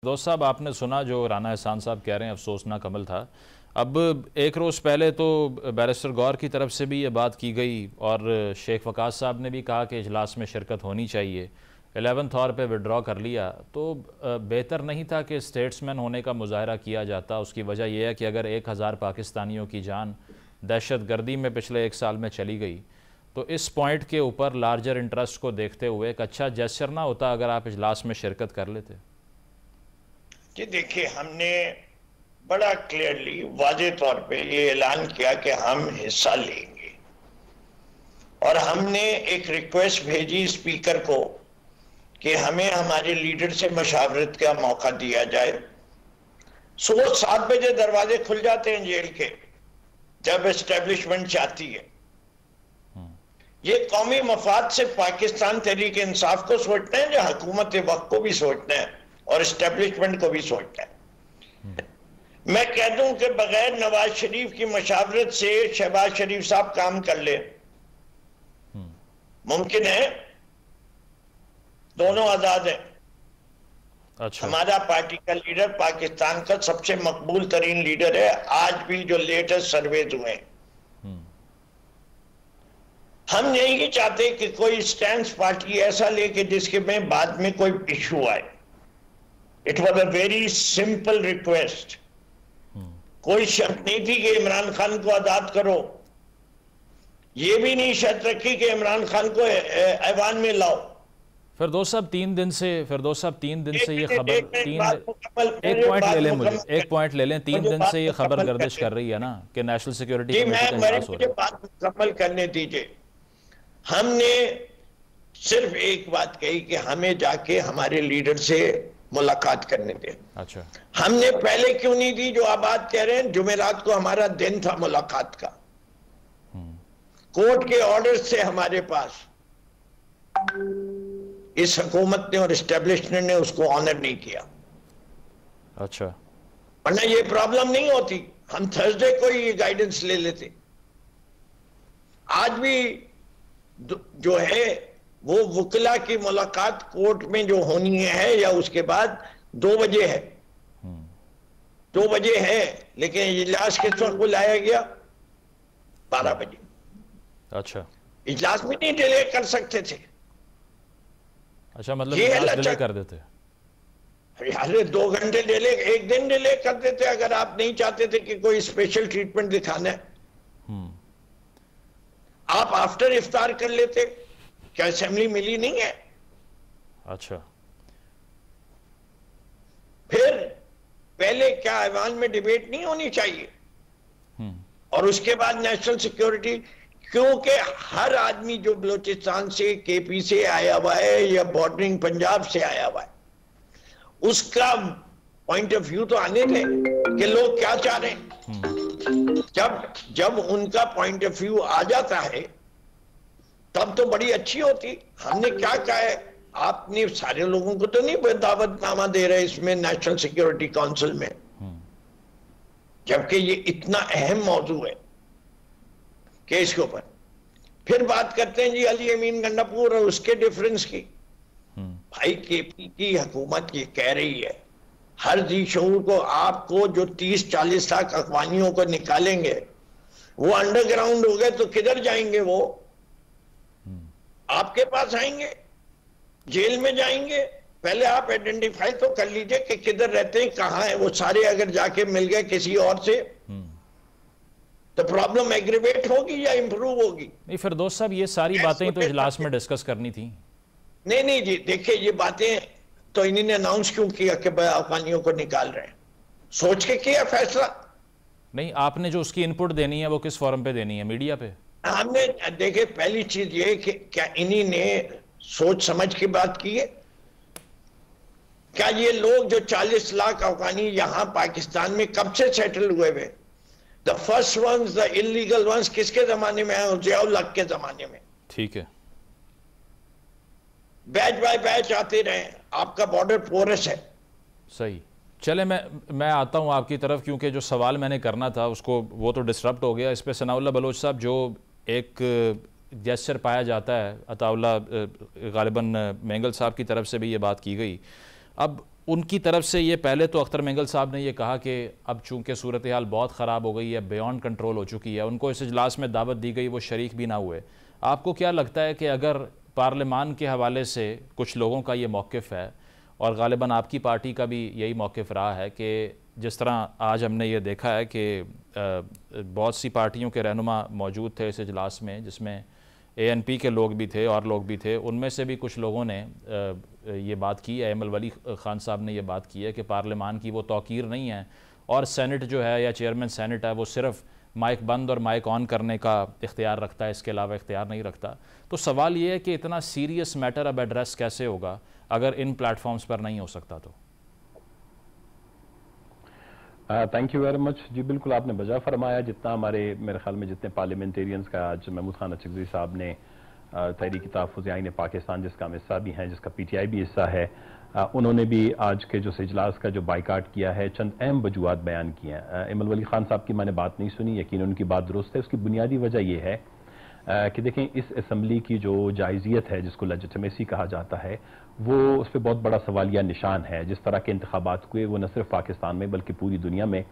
दोस्त साहब, आपने सुना जो राना एहसान साहब कह रहे हैं, अफसोसनाक अमल था। अब एक रोज़ पहले तो बैरिस्टर गौर की तरफ से भी ये बात की गई और शेख वकास साहब ने भी कहा कि इजलास में शिरकत होनी चाहिए। 11th आवर पे विड्रॉ कर लिया, तो बेहतर नहीं था कि स्टेट्समैन होने का मुजाहरा किया जाता? उसकी वजह यह है कि अगर 1000 पाकिस्तानियों की जान दहशत गर्दी में पिछले 1 साल में चली गई, तो इस पॉइंट के ऊपर लार्जर इंटरेस्ट को देखते हुए एक अच्छा जेस्चर ना होता अगर आप इजलास में शिरकत कर लेते? जी देखिए, हमने बड़ा क्लियरली वाज़े तौर पे ये ऐलान किया कि हम हिस्सा लेंगे और हमने एक रिक्वेस्ट भेजी स्पीकर को कि हमें हमारे लीडर से मशावरत का मौका दिया जाए। सुबह 7 बजे दरवाजे खुल जाते हैं जेल के जब एस्टेब्लिशमेंट चाहती है। ये कौमी मफाद से पाकिस्तान तहरीक इंसाफ को सोचना है, जो हुकूमत वक्त को भी सोचना है और एस्टेब्लिशमेंट को भी सोचना है। मैं कह दूं कि बगैर नवाज शरीफ की मशावरत से शहबाज शरीफ साहब काम कर ले, मुमकिन है? दोनों आजाद हैं। अच्छा। हमारा पार्टी का लीडर पाकिस्तान का सबसे मकबूल तरीन लीडर है, आज भी जो लेटेस्ट सर्वेज हुए हैं। हम नहीं चाहते कि कोई स्टैंड पार्टी ऐसा ले कि जिसके में बाद में कोई इशू आए। It was a very simple request. कोई शर्त नहीं थी कि इमरान खान को आजाद करो, ये भी नहीं शर्त रखी कि इमरान खान को ऐवान में लाओ। फिरदौस साहब 3 दिन से ये खबर एक पॉइंट ले लें, मुझे एक पॉइंट ले लें। 3 दिन से ये खबर गर्दिश कर रही है ना कि नेशनल सिक्योरिटी कमेटी का इजलास हो रहा है। बात मुकम्मल करने दीजिए। हमने सिर्फ एक बात कही कि हमें जाके हमारे लीडर से मुलाकात करने दें। अच्छा। हमने पहले क्यों नहीं दी? जो आप बात कह रहे हैं, जुमेरात को हमारा दिन था मुलाकात का। कोर्ट के ऑर्डर से हमारे पास इस हुकूमत ने और एस्टेब्लिशमेंट ने उसको ऑनर नहीं किया। अच्छा। वरना ये प्रॉब्लम नहीं होती, हम थर्सडे को ये गाइडेंस ले लेते। आज भी जो है वो वकिला की मुलाकात कोर्ट में जो होनी है या उसके बाद 2 बजे है। 2 बजे है, लेकिन इजलास किस वक्त बुलाया गया? 12 बजे। अच्छा। इजलास में नहीं डिले कर सकते थे। अच्छा, मतलब इजलास डिले कर देते? अरे 2 घंटे डिले, 1 दिन डिले कर देते अगर आप नहीं चाहते थे कि कोई स्पेशल ट्रीटमेंट दिखाना है। आप आफ्टर इफ्तार कर लेते। क्या असेंबली मिली नहीं है? अच्छा। फिर पहले क्या ऐवान में डिबेट नहीं होनी चाहिए? और उसके बाद नेशनल सिक्योरिटी, क्योंकि हर आदमी जो बलूचिस्तान से, केपी से आया हुआ है या बॉर्डरिंग पंजाब से आया हुआ है, उसका पॉइंट ऑफ व्यू तो आने थे कि लोग क्या चाह रहे हैं। जब उनका पॉइंट ऑफ व्यू आ जाता है तब तो बड़ी अच्छी होती। हमने क्या कहा है? आपने सारे लोगों को तो नहीं दावतनामा दे रहे इसमें नेशनल सिक्योरिटी काउंसिल में, जबकि ये इतना अहम मौजू है केस के ऊपर। फिर बात करते हैं जी अली अमीन गंडापुर और उसके डिफरेंस की। भाई, केपी की हुकूमत ये कह रही है हर जी शऊर को, आपको जो 30-40 लाख अफगानियों को निकालेंगे वो अंडरग्राउंड हो गए तो किधर जाएंगे? वो आपके पास आएंगे, जेल में जाएंगे। पहले आप आइडेंटिफाई तो कर लीजिए कि किधर रहते हैं, कहां है वो सारे। अगर जाके मिल गए किसी और से तो प्रॉब्लम एग्रीवेट होगी या इंप्रूव होगी? नहीं फिरदौस साहब, ये सारी बातें तो इजलास में डिस्कस करनी थी। नहीं जी, देखिए ये बातें तो इन्होंने अनाउंस क्यों किया कि अफगानियों को निकाल रहे हैं? सोच के किया फैसला? नहीं, आपने जो उसकी इनपुट देनी है वो किस फॉरम पे देनी है? मीडिया पे? हमने देखे, पहली चीज ये कि क्या इन्हीं ने सोच समझ की बात की है? क्या ये लोग जो 40 लाख अफगानी यहां पाकिस्तान में कब से सेटल हुए हुए? The first ones, the illegal ones किसके जमाने में है? जियाउल हक के जमाने में। ठीक है। बैच बाय बैच आते रहे। आपका बॉर्डर पोरस है। सही। चले, मैं आता हूं आपकी तरफ, क्योंकि जो सवाल मैंने करना था उसको वो तो डिस्टर्ब हो गया। इस पे सनाउल्लाह बलोच साहब, जो एक जेस्चर पाया जाता है, अताउल्लाह गालिबन मेंगल साहब की तरफ से भी ये बात की गई। अब उनकी तरफ से ये पहले तो अख्तर मेंगल साहब ने ये कहा कि अब चूंकि सूरत हाल बहुत ख़राब हो गई है, बियॉन्ड कंट्रोल हो चुकी है, उनको इस इजलास में दावत दी गई, वो शरीक भी ना हुए। आपको क्या लगता है कि अगर पार्लियामान के हवाले से कुछ लोगों का ये मौक़िफ़ है, और ग़ालिबन आपकी पार्टी का भी यही मौक़िफ़ रहा है कि जिस तरह आज हमने ये देखा है कि बहुत सी पार्टियों के रहनुमा मौजूद थे इस इजलास में, जिसमें ANP के लोग भी थे और लोग भी थे, उनमें से भी कुछ लोगों ने ये बात की है, अहमद वली ख़ान साहब ने ये बात की है कि पार्लियामान की वो तौकीर नहीं है और सेनेट जो है या चेयरमैन सेनेट है वो सिर्फ माइक बंद और माइक ऑन करने का इख्तियार रखता है, इसके अलावा इख्तियार नहीं रखता। तो सवाल ये है कि इतना सीरियस मैटर अब एड्रेस कैसे होगा अगर इन प्लेटफॉर्म्स पर नहीं हो सकता तो? थैंक यू वेरी मच जी। बिल्कुल आपने बजा फरमाया। जितना मेरे ख्याल में जितने पार्लियामेंटेरियंस का आज महमूद खान अचकज़ई साहब ने तहरीक तहफ़्फ़ुज़ आईन पाकिस्तान जिसका हम हिस्सा भी हैं, जिसका PTI भी हिस्सा है, उन्होंने भी आज के जो इजलास का जो बाइकाट किया है, चंद अहम वजूहात बयान किए हैं। अहमद वली खान साहब की मैंने बात नहीं सुनी, यकीन उनकी बात दुरुस्त है। उसकी बुनियादी वजह यह है कि देखें इस असम्बली की जो जायज़ियत है, जिसको लेजिटिमेसी कहा जाता है, वो उस पर बहुत बड़ा सवालिया निशान है। जिस तरह के इंतखाबात हुए वो न सिर्फ पाकिस्तान में बल्कि पूरी दुनिया में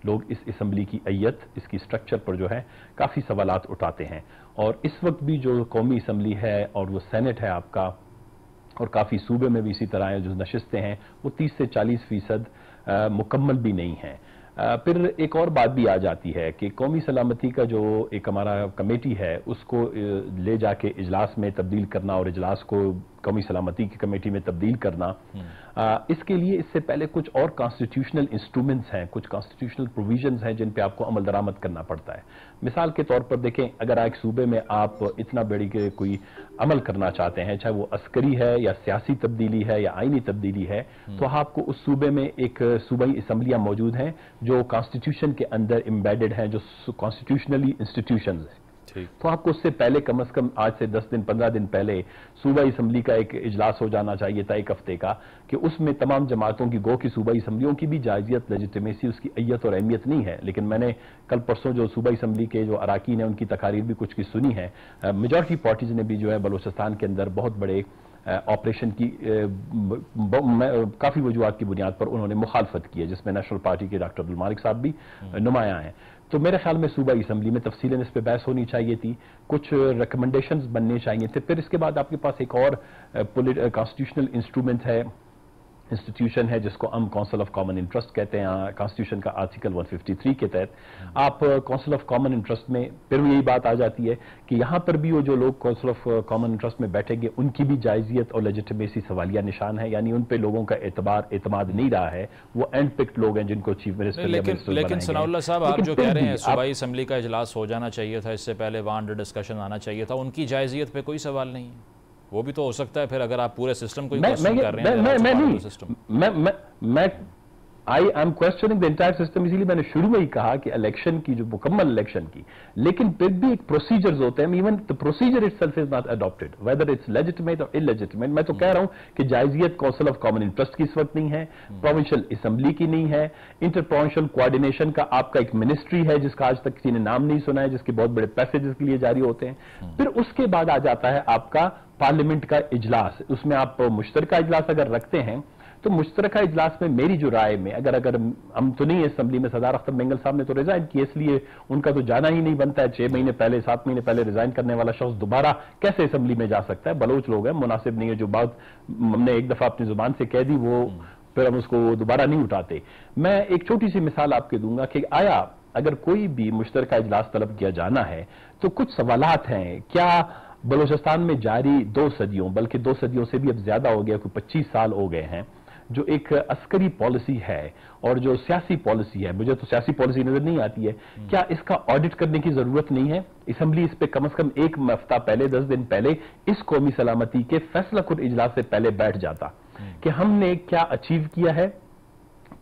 लोग इस असम्बली की अय्यत, इसकी स्ट्रक्चर पर जो है काफ़ी सवालात उठाते हैं। और इस वक्त भी जो कौमी असम्बली है और वो सेनेट है आपका, और काफ़ी सूबे में भी इसी तरह है, जो नशिस्तें हैं वो 30 से 40% मुकम्मल भी नहीं हैं। फिर एक और बात भी आ जाती है कि कौमी सलामती का जो एक हमारा कमेटी है उसको ले जाके इजलास में तब्दील करना और इजलास को कौमी सलामती की कमेटी में तब्दील करना, इसके लिए इससे पहले कुछ और कॉन्स्टिट्यूशनल इंस्ट्रूमेंट्स हैं, कुछ कॉन्स्टिट्यूशनल प्रोविजंस हैं जिन पे आपको अमल दरामद करना पड़ता है। मिसाल के तौर पर देखें, अगर एक सूबे में आप इतना बड़ी के कोई अमल करना चाहते हैं, चाहे वो अस्करी है या सियासी तब्दीली है या आईनी तब्दीली है, तो आपको उस सूबे में एक सूबाई असम्बलियां मौजूद हैं जो कॉन्स्टिट्यूशन के अंदर एम्बेडेड हैं, जो कॉन्स्टिट्यूशनली इंस्टीट्यूशंस हैं। तो आपको उससे पहले कम से कम आज से 10 दिन 15 दिन पहले सूबाई असम्बली का एक इजलास हो जाना चाहिए था, एक हफ्ते का, कि उसमें तमाम जमातों की गो की सूबाई असम्बलियों की भी जायजियत, लेजिटिमेसी, उसकी अय्यत और अहमियत नहीं है। लेकिन मैंने कल परसों जो सूबाई असम्बली के जो अराकीन है उनकी तकारीर भी कुछ की सुनी है। मेजॉरिटी पार्टीज ने भी जो है बलूचिस्तान के अंदर बहुत बड़े ऑपरेशन की काफी वजूहात की बुनियाद पर उन्होंने मुखालफत की है, जिसमें नेशनल पार्टी के डॉक्टर अब्दुल मालिक साहब भी नुमाया हैं। तो मेरे ख्याल में सूबाई असम्बली में तफसीलन इस पर बहस होनी चाहिए थी, कुछ रिकमेंडेशंस बनने चाहिए थे। फिर इसके बाद आपके पास एक और कॉन्स्टिट्यूशनल इंस्ट्रूमेंट है, इंस्टीट्यूशन है, जिसको हम काउंसिल ऑफ कॉमन इंटरेस्ट कहते हैं। कॉन्स्टिट्यूशन का आर्टिकल 153 के तहत आप काउंसिल ऑफ कॉमन इंटरेस्ट में, फिर यही बात आ जाती है कि यहां पर भी वो जो लोग काउंसिल ऑफ कॉमन इंटरेस्ट में बैठेंगे उनकी भी जायजियत और लेजिटिमेसी सवालिया निशान है, यानी उन पे लोगों का एतमाद नहीं रहा है। वो एंड पिक्ड लोग हैं जिनको चीफ मिनिस्टर लेकिन सनाउल्लाह साहब, आप जो कह रहे हैं सूबाई असम्बली का इजलास हो जाना चाहिए था, इससे पहले वहां अंडर डिस्कशन आना चाहिए था, उनकी जायजियत पे कोई सवाल नहीं है। वो भी तो हो सकता है फिर, अगर आप पूरे सिस्टम को क्वेश्चन कर रहे हैं। I M questioning the entire system, इसीलिए मैंने शुरू में ही कहा कि इलेक्शन की जो मुकम्मल इलेक्शन की, लेकिन फिर भी एक प्रोसीजर्स होते हैं। Even the procedure itself is not adopted, whether it's legitimate और इलेजिटिमेट। मैं तो कह रहा हूं कि जायजियत काउंसिल ऑफ कॉमन इंटरेस्ट की इस वक्त नहीं है, प्रोविंशियल असेंबली की नहीं है, इंटर प्रोविंशियल कोऑर्डिनेशन का आपका एक मिनिस्ट्री है जिसका आज तक किसी ने नाम नहीं सुना है, जिसके बहुत बड़े पैसे जिसके लिए जारी होते हैं। फिर उसके बाद आ जाता है आपका पार्लियामेंट का इजलास। उसमें आप मुश्तरका इजलास अगर रखते हैं तो मुश्तरका इजलास में मेरी जो राय में, अगर हम तो नहीं है असम्बली में, सरदार अख्तर मेंगल साहब ने तो रिजाइन किया, इसलिए उनका तो जाना ही नहीं बनता है। 6 महीने पहले 7 महीने पहले रिजाइन करने वाला शख्स दोबारा कैसे असम्बली में जा सकता है? बलोच लोग हैं, मुनासिब नहीं है। जो बात हमने एक दफा अपनी जुबान से कह दी वो फिर हम उसको दोबारा नहीं उठाते। मैं एक छोटी सी मिसाल आपके दूंगा कि आया अगर कोई भी मुश्तरका इजलास तलब किया जाना है तो कुछ सवालात हैं। क्या बलूचिस्तान में जारी 2 सदियों, बल्कि 2 सदियों से भी अब ज्यादा हो गया, कोई 25 साल हो गए हैं, जो एक अस्करी पॉलिसी है और जो सियासी पॉलिसी है, मुझे तो सियासी पॉलिसी नजर नहीं आती है, क्या इसका ऑडिट करने की जरूरत नहीं है? असम्बली इस पे कम से कम एक हफ्ता पहले, 10 दिन पहले इस कौमी सलामती के फैसला कुन इजलास से पहले बैठ जाता कि हमने क्या अचीव किया है,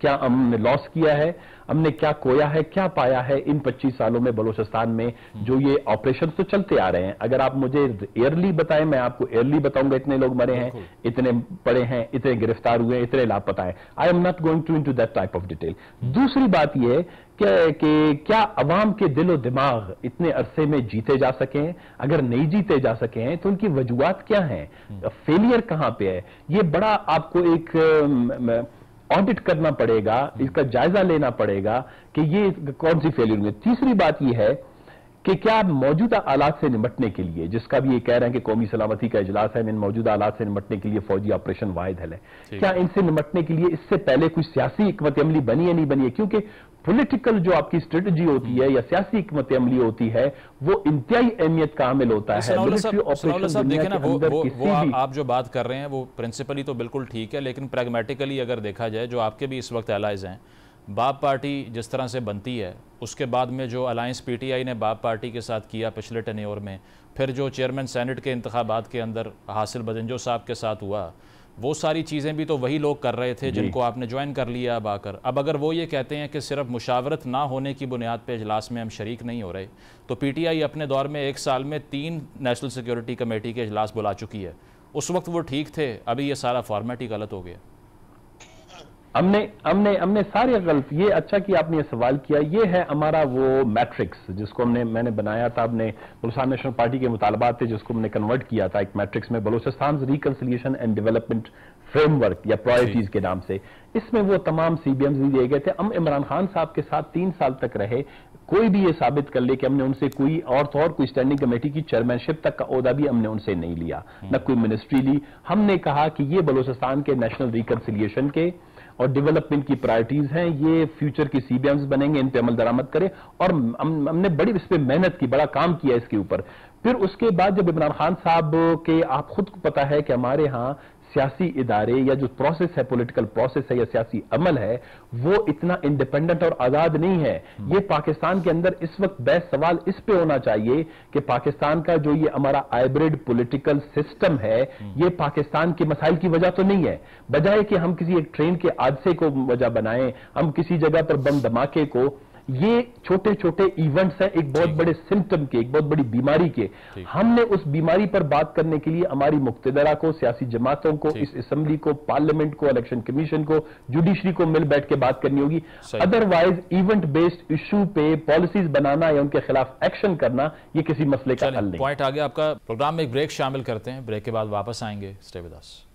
क्या हमने लॉस किया है, हमने क्या खोया है, क्या पाया है इन 25 सालों में बलूचिस्तान में। जो ये ऑपरेशन तो चलते आ रहे हैं, अगर आप मुझे एयरली बताएं, मैं आपको एयरली बताऊंगा इतने लोग मरे हैं, इतने पड़े हैं, इतने गिरफ्तार हुए, इतने लापता हैं। I am not going into that type of ऑफ डिटेल। दूसरी बात यह कि क्या अवाम के दिलो दिमाग इतने अरसे में जीते जा सके हैं? अगर नहीं जीते जा सके हैं तो उनकी वजूहात क्या हैं? फेलियर कहां पे है? ये बड़ा आपको एक ऑडिट करना पड़ेगा, इसका जायजा लेना पड़ेगा कि ये कौन सी फेलियर हुई। तीसरी बात यह है कि क्या मौजूदा हालात से निपटने के लिए, जिसका भी ये कह रहे हैं कि कौमी सलामती का इजलास है, इन मौजूदा हालात से निपटने के लिए फौजी ऑपरेशन वाहिद हल है, क्या इनसे निपटने के लिए इससे पहले कुछ सियासी हिकमत अमली बनी है नहीं बनी है? क्योंकि पॉलिटिकल जो आपकी स्ट्रेटजी होती है या सियासी हिकमत अमली होती है वो इंतहाई अहमियत का हामिल होता है। मिलिट्री ऑपरेशन देखें ना, वो आप जो बात कर रहे हैं वो प्रिंसिपली तो बिल्कुल ठीक है, लेकिन प्रैग्मेटिकली अगर देखा जाए, जो आपके भी इस वक्त एलाइज हैं, बाप पार्टी जिस तरह से बनती है, उसके बाद में जो अलायंस पीटीआई ने बाप पार्टी के साथ किया पिछले टेन्योर में, फिर जो चेयरमैन सेनेट के इंतखाबात के अंदर हासिल बदंजो साहब के साथ हुआ, वो सारी चीज़ें भी तो वही लोग कर रहे थे जिनको आपने ज्वाइन कर लिया अब आकर। अब अगर वो ये कहते हैं कि सिर्फ मुशावरत ना होने की बुनियाद पे इजलास में हम शरीक नहीं हो रहे, तो पीटीआई अपने दौर में 1 साल में 3 नेशनल सिक्योरिटी कमेटी के इजलास बुला चुकी है। उस वक्त वो ठीक थे, अभी ये सारा फॉर्मेट ही गलत हो गया। हमने सारे गलत, ये अच्छा कि आपने ये सवाल किया। ये है हमारा वो मैट्रिक्स जिसको मैंने बनाया था, अपने बलूचिस्तान नेशनल पार्टी के मुतालबात थे जिसको हमने कन्वर्ट किया था एक मैट्रिक्स में, Balochistan reconciliation and development framework या प्रायोरिटीज के नाम से। इसमें वो तमाम CBMs भी दिए गए थे। हम इमरान खान साहब के साथ 3 साल तक रहे, कोई भी ये साबित कर ले कि हमने उनसे कोई कोई स्टैंडिंग कमेटी की चेयरमैनशिप तक का ओहदा भी हमने उनसे नहीं लिया, न कोई मिनिस्ट्री ली। हमने कहा कि ये बलूचिस्तान के नेशनल रिकंसिलिएशन के और डेवलपमेंट की प्रायोरिटीज हैं, ये फ्यूचर की CBMs बनेंगे, इन पे अमल दरामद करें। और हमने बड़ी इस पे मेहनत की, बड़ा काम किया इसके ऊपर। फिर उसके बाद जब इमरान खान साहब के, आप खुद को पता है कि हमारे यहाँ सियासी इदारे या जो प्रोसेस है, पॉलिटिकल प्रोसेस है या सियासी अमल है, वो इतना इंडिपेंडेंट और आजाद नहीं है। ये पाकिस्तान के अंदर इस वक्त बहस सवाल इस पे होना चाहिए कि पाकिस्तान का जो ये हमारा हाइब्रिड पॉलिटिकल सिस्टम है, ये पाकिस्तान के मसाइल की वजह तो नहीं है। बजाय कि हम किसी एक ट्रेन के हादसे को वजह बनाएं, हम किसी जगह पर बम धमाके को, ये छोटे छोटे इवेंट्स हैं एक बहुत बड़े सिम्टम के, एक बहुत बड़ी बीमारी के। हमने उस बीमारी पर बात करने के लिए हमारी मुक्तदरा को, सियासी जमातों को, इस असेंबली को, पार्लियामेंट को, इलेक्शन कमीशन को, जुडिशरी को मिल बैठ के बात करनी होगी। अदरवाइज इवेंट बेस्ड इशू पे पॉलिसीज बनाना या उनके खिलाफ एक्शन करना, ये किसी मसले का हल नहीं। पॉइंट आ गया आपका। प्रोग्राम में एक ब्रेक शामिल करते हैं, ब्रेक के बाद वापस आएंगे। Stay with us.